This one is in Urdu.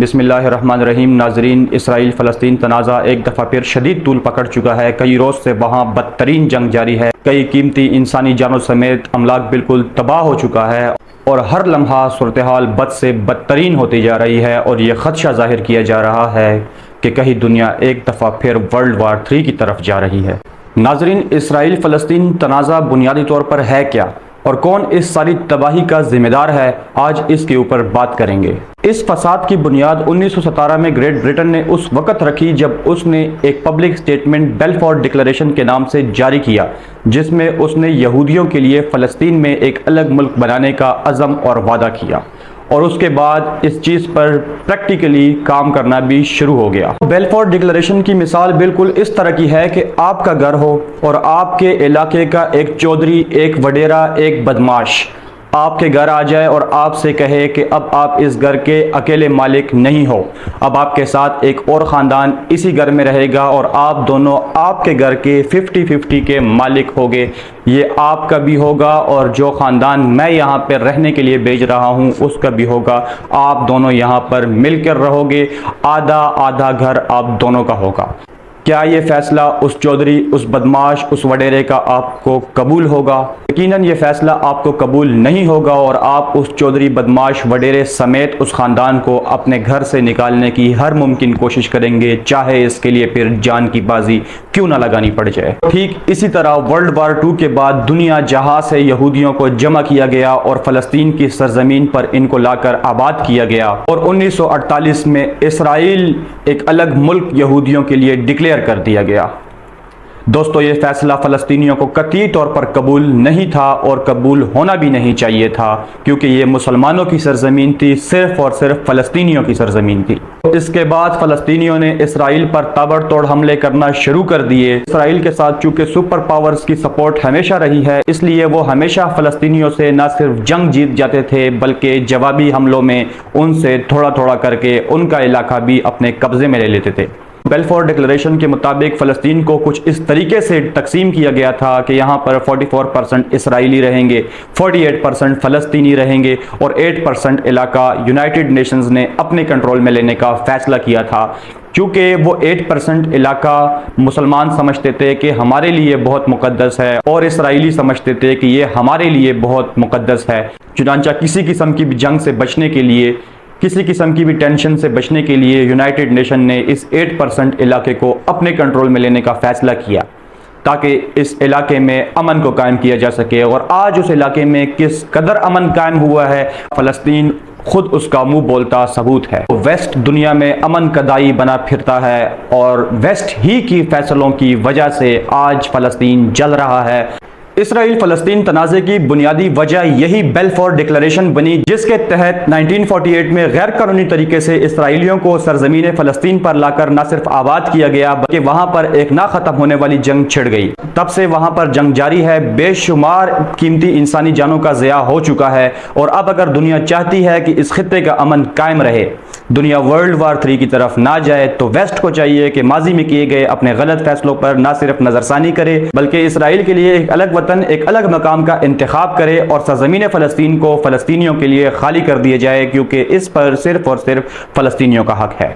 بسم اللہ الرحمن الرحیم۔ ناظرین، اسرائیل فلسطین تنازع ایک دفعہ پھر شدید طول پکڑ چکا ہے۔ کئی روز سے وہاں بدترین جنگ جاری ہے۔ کئی قیمتی انسانی جانوں سمیت املاک بالکل تباہ ہو چکا ہے اور ہر لمحہ صورتحال بد سے بدترین ہوتی جا رہی ہے، اور یہ خدشہ ظاہر کیا جا رہا ہے کہ کہیں دنیا ایک دفعہ پھر ورلڈ وار 3 کی طرف جا رہی ہے۔ ناظرین، اسرائیل فلسطین تنازع بنیادی طور پر ہے کیا اور کون اس ساری تباہی کا ذمہ دار ہے، آج اس کے اوپر بات کریں گے۔ اس فساد کی بنیاد 1917 میں گریٹ برٹن نے اس وقت رکھی جب اس نے ایک پبلک سٹیٹمنٹ بیلفور ڈکلریشن کے نام سے جاری کیا، جس میں اس نے یہودیوں کے لیے فلسطین میں ایک الگ ملک بنانے کا عزم اور وعدہ کیا، اور اس کے بعد اس چیز پر پریکٹیکلی کام کرنا بھی شروع ہو گیا۔ بیلفور ڈکلریشن کی مثال بالکل اس طرح کی ہے کہ آپ کا گھر ہو اور آپ کے علاقے کا ایک چودھری، ایک وڈیرا، ایک بدماش آپ کے گھر آ جائے اور آپ سے کہے کہ اب آپ اس گھر کے اکیلے مالک نہیں ہو، اب آپ کے ساتھ ایک اور خاندان اسی گھر میں رہے گا اور آپ دونوں آپ کے گھر کے 50-50 کے مالک ہوگے۔ یہ آپ کا بھی ہوگا اور جو خاندان میں یہاں پہ رہنے کے لیے بھیج رہا ہوں اس کا بھی ہوگا۔ آپ دونوں یہاں پر مل کر رہو گے، آدھا آدھا گھر آپ دونوں کا ہوگا۔ کیا یہ فیصلہ اس چودھری، اس بدماش، اس وڈیرے کا آپ کو قبول ہوگا؟ یقیناً یہ فیصلہ آپ کو قبول نہیں ہوگا اور آپ اس چودھری، بدماش، وڈیرے سمیت اس خاندان کو اپنے گھر سے نکالنے کی ہر ممکن کوشش کریں گے، چاہے اس کے لیے پھر جان کی بازی کیوں نہ لگانی پڑ جائے۔ ٹھیک اسی طرح ورلڈ وار 2 کے بعد دنیا جہاں سے یہودیوں کو جمع کیا گیا اور فلسطین کی سرزمین پر ان کو لا کر آباد کیا گیا، اور 1948 میں اسرائیل ایک الگ ملک یہودیوں کے لیے ڈکلیئر کر دیا گیا۔ دوستو، یہ فیصلہ فلسطینیوں کو قطعی طور پر قبول نہیں تھا اور قبول ہونا بھی نہیں چاہیے تھا، کیونکہ یہ مسلمانوں کی سرزمین تھی، صرف اور صرف فلسطینیوں کی سرزمین تھی۔ اس کے بعد فلسطینیوں نے اسرائیل پر تابڑ توڑ حملے کرنا شروع کر دیے۔ اسرائیل کے ساتھ چونکہ سپر پاورز کی سپورٹ ہمیشہ رہی ہے، اس لیے وہ ہمیشہ فلسطینیوں سے نہ صرف جنگ جیت جاتے تھے بلکہ جوابی حملوں میں ان سے تھوڑا تھوڑا کر کے ان کا علاقہ بھی اپنے قبضے میں لے لیتے تھے۔ بیلفور ڈکلریشن کے مطابق فلسطین کو کچھ اس طریقے سے تقسیم کیا گیا تھا کہ یہاں پر 44% اسرائیلی رہیں گے، 48% فلسطینی رہیں گے اور 8% علاقہ یونائٹڈ نیشنز نے اپنے کنٹرول میں لینے کا فیصلہ کیا تھا، چونکہ وہ 8% علاقہ مسلمان سمجھتے تھے کہ ہمارے لیے بہت مقدس ہے اور اسرائیلی سمجھتے تھے کہ یہ ہمارے لیے بہت مقدس ہے۔ چنانچہ کسی قسم کی بھی جنگ سے بچنے کے لیے، کسی قسم کی بھی ٹینشن سے بچنے کے لیے یونائٹڈ نیشن نے اس 8% علاقے کو اپنے کنٹرول میں لینے کا فیصلہ کیا تاکہ اس علاقے میں امن کو قائم کیا جا سکے۔ اور آج اس علاقے میں کس قدر امن قائم ہوا ہے، فلسطین خود اس کا منہ بولتا ثبوت ہے۔ ویسٹ دنیا میں امن کا دائی بنا پھرتا ہے اور ویسٹ ہی کی فیصلوں کی وجہ سے آج فلسطین جل رہا ہے۔ اسرائیل فلسطین تنازع کی بنیادی وجہ یہی بیلفور ڈکلریشن بنی، جس کے تحت 1948 میں غیر قانونی طریقے سے اسرائیلیوں کو سرزمین فلسطین پر لا کر نہ صرف آباد کیا گیا بلکہ وہاں پر ایک نہ ختم ہونے والی جنگ چھڑ گئی۔ تب سے وہاں پر جنگ جاری ہے، بے شمار قیمتی انسانی جانوں کا ضیاع ہو چکا ہے، اور اب اگر دنیا چاہتی ہے کہ اس خطے کا امن قائم رہے، دنیا ورلڈ وار 3 کی طرف نہ جائے، تو ویسٹ کو چاہیے کہ ماضی میں کیے گئے اپنے غلط فیصلوں پر نہ صرف نظر ثانی کرے بلکہ اسرائیل کے لیے ایک الگ وطن، ایک الگ مقام کا انتخاب کرے اور سرزمین فلسطین کو فلسطینیوں کے لیے خالی کر دیا جائے، کیونکہ اس پر صرف اور صرف فلسطینیوں کا حق ہے۔